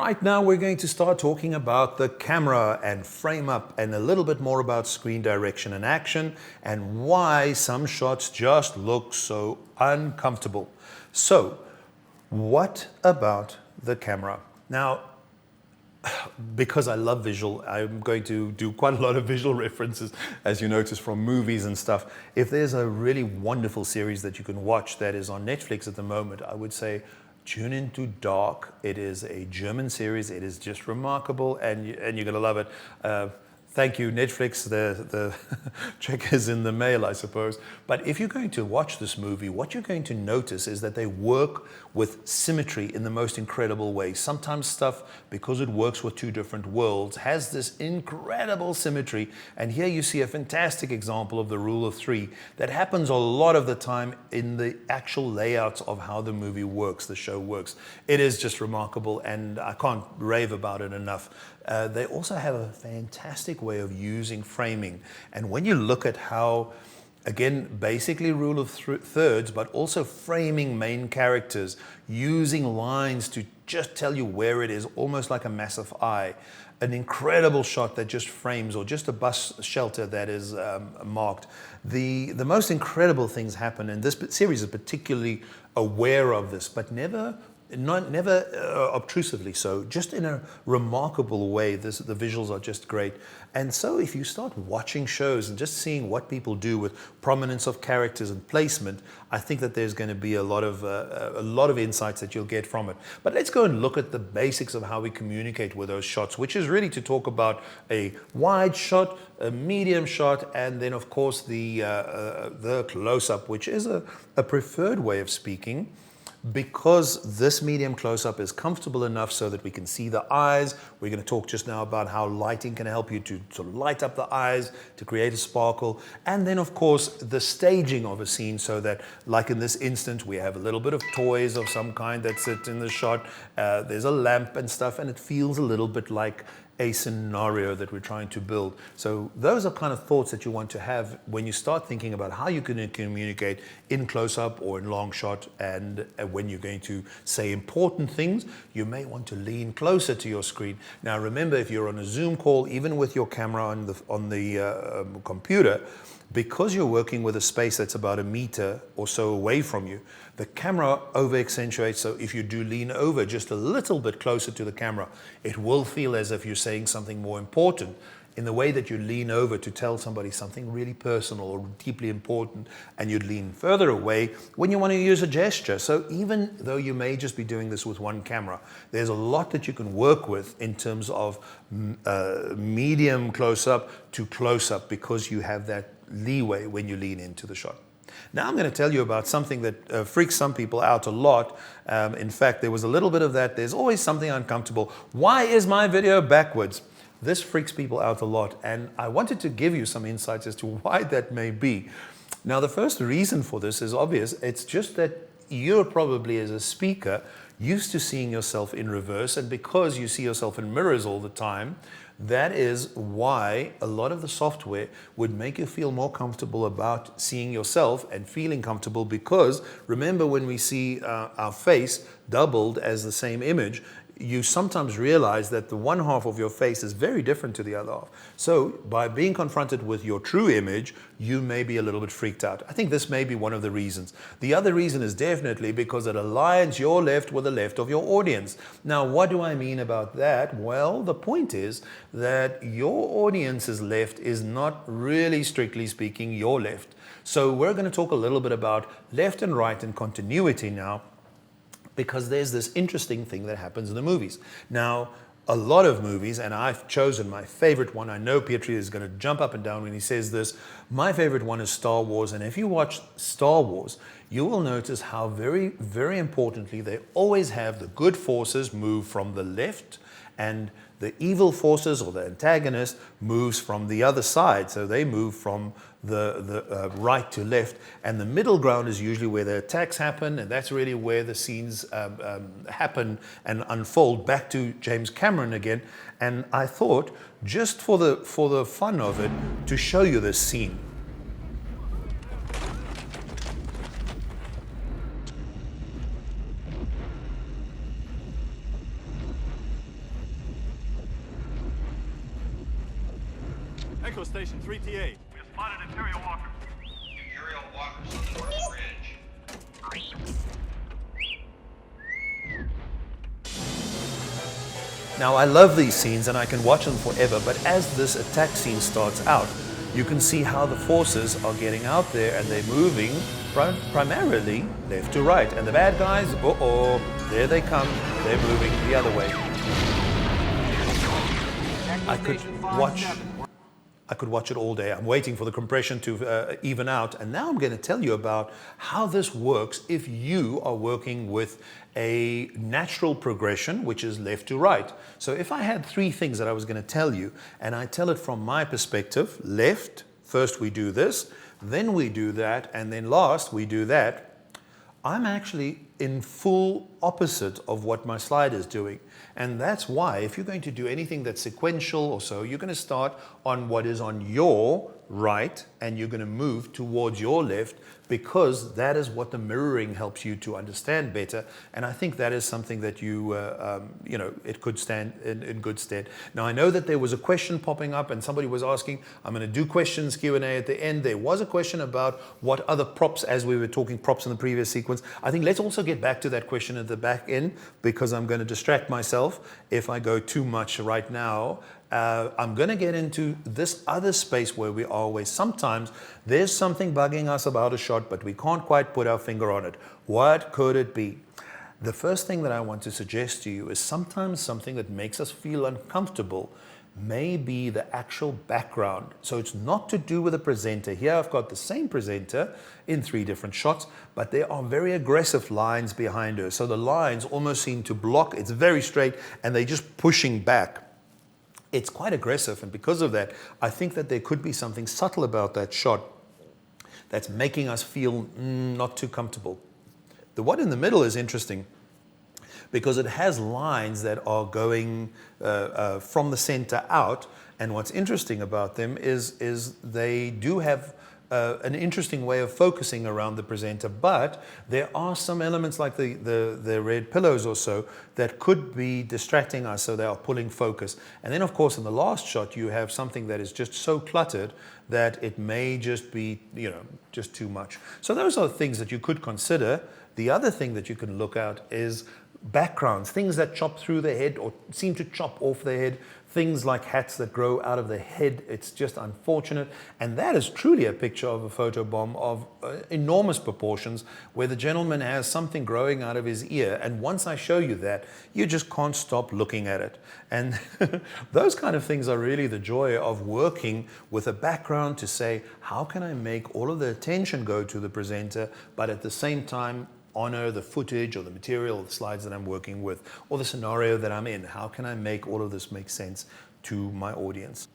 right, now we're going to start talking about the camera and frame up and a little bit more about screen direction and action and why some shots just look so uncomfortable. So, what about the camera? Now, because I love visual, I'm going to do quite a lot of visual references, as you notice, from movies and stuff. If there's a really wonderful series that you can watch that is on Netflix at the moment, I would say tune into Dark. It is a German series. It is just remarkable, and you're going to love it. Thank you, Netflix. The check is in the mail, I suppose. But if you're going to watch this movie, what you're going to notice is that they work with symmetry in the most incredible way. Sometimes stuff, because it works with two different worlds, has this incredible symmetry. And here you see a fantastic example of the rule of three that happens a lot of the time in the actual layouts of how the movie works, the show works. It is just remarkable, and I can't rave about it enough. They also have a fantastic way of using framing. And when you look at how, again, basically rule of thirds, but also framing main characters, using lines to just tell you where it is, almost like a massive eye. An incredible shot that just frames, or just a bus shelter that is marked. The most incredible things happen, and this series is particularly aware of this, but never obtrusively so, just in a remarkable way. The visuals are just great. And so if you start watching shows and just seeing what people do with prominence of characters and placement, I think that there's going to be a lot of insights that you'll get from it. But let's go and look at the basics of how we communicate with those shots, which is really to talk about a wide shot, a medium shot, and then of course the close-up, which is a preferred way of speaking, because this medium close-up is comfortable enough so that we can see the eyes. We're going to talk just now about how lighting can help you to sort of light up the eyes, to create a sparkle. And then, of course, the staging of a scene so that, like in this instance, we have a little bit of toys of some kind that sit in the shot. There's a lamp and stuff, and it feels a little bit like a scenario that we're trying to build. So those are kind of thoughts that you want to have when you start thinking about how you can communicate in close-up or in long shot. And when you're going to say important things, you may want to lean closer to your screen. Now remember, if you're on a Zoom call, even with your camera on the computer, because you're working with a space that's about 1 meter or so away from you, the camera over accentuates. So if you do lean over just a little bit closer to the camera, it will feel as if you're saying something more important in the way that you lean over to tell somebody something really personal or deeply important, and you'd lean further away when you want to use a gesture. So even though you may just be doing this with one camera, there's a lot that you can work with in terms of medium close-up to close-up, because you have that leeway when you lean into the shot. Now I'm going to tell you about something that freaks some people out a lot. In fact, there was a little bit of that. There's always something uncomfortable. Why is my video backwards? This freaks people out a lot, and I wanted to give you some insights as to why that may be. Now, the first reason for this is obvious. It's just that you're probably, as a speaker, used to seeing yourself in reverse, and because you see yourself in mirrors all the time, that is why a lot of the software would make you feel more comfortable about seeing yourself and feeling comfortable, because remember, when we see our face doubled as the same image, you sometimes realize that the one half of your face is very different to the other half. So by being confronted with your true image, you may be a little bit freaked out. I think this may be one of the reasons. The other reason is definitely because it aligns your left with the left of your audience. Now, what do I mean about that? Well, the point is that your audience's left is not really, strictly speaking, your left. So we're going to talk a little bit about left and right and continuity now, because there's this interesting thing that happens in the movies. Now, a lot of movies, and I've chosen my favorite one. I know Pietri is going to jump up and down when he says this. My favorite one is Star Wars, and if you watch Star Wars, you will notice how very, very importantly, they always have the good forces move from the left, and the evil forces, or the antagonist, moves from the other side. So they move from the right to left, and the middle ground is usually where the attacks happen, and that's really where the scenes happen and unfold. Back to James Cameron again, and I thought, just for the fun of it, to show you this scene. Echo Station 3TA. We have spotted Imperial Walkers. Imperial Walkers on the North Bridge. Now, I love these scenes and I can watch them forever, but as this attack scene starts out, you can see how the forces are getting out there and they're moving primarily left to right. And the bad guys, there they come, they're moving the other way. I could watch it all day. I'm waiting for the compression to even out. And now I'm going to tell you about how this works if you are working with a natural progression, which is left to right. So if I had three things that I was going to tell you, and I tell it from my perspective, left, first we do this, then we do that, and then last we do that, I'm actually in full opposite of what my slide is doing. And that's why if you're going to do anything that's sequential or so, you're going to start on what is on your right and you're going to move towards your left, because that is what the mirroring helps you to understand better. And I think that is something that it could stand in good stead. Now, I know that there was a question popping up and somebody was asking, I'm going to do questions Q&A at the end. There was a question about what other props, as we were talking props in the previous sequence. I think let's also get back to that question at the back end, because I'm going to distract myself if I go too much right now. I'm going to get into this other space where we always, sometimes there's something bugging us about a shot, but we can't quite put our finger on it. What could it be? The first thing that I want to suggest to you is sometimes something that makes us feel uncomfortable may be the actual background. So it's not to do with the presenter. Here I've got the same presenter in three different shots, but there are very aggressive lines behind her. So the lines almost seem to block. It's very straight and they're just pushing back. It's quite aggressive, and because of that, I think that there could be something subtle about that shot that's making us feel not too comfortable. The one in the middle is interesting because it has lines that are going from the center out, and what's interesting about them is they do have an interesting way of focusing around the presenter, but there are some elements like the red pillows or so that could be distracting us, so they are pulling focus. And then of course in the last shot you have something that is just so cluttered that it may just be, just too much. So those are things that you could consider. The other thing that you can look at is backgrounds, things that chop through the head or seem to chop off the head, things like hats that grow out of the head. It's just unfortunate. And that is truly a picture of a photobomb of enormous proportions, where the gentleman has something growing out of his ear. And once I show you that, you just can't stop looking at it. And those kind of things are really the joy of working with a background, to say, how can I make all of the attention go to the presenter, but at the same time honor the footage or the material or the slides that I'm working with or the scenario that I'm in? How can I make all of this make sense to my audience?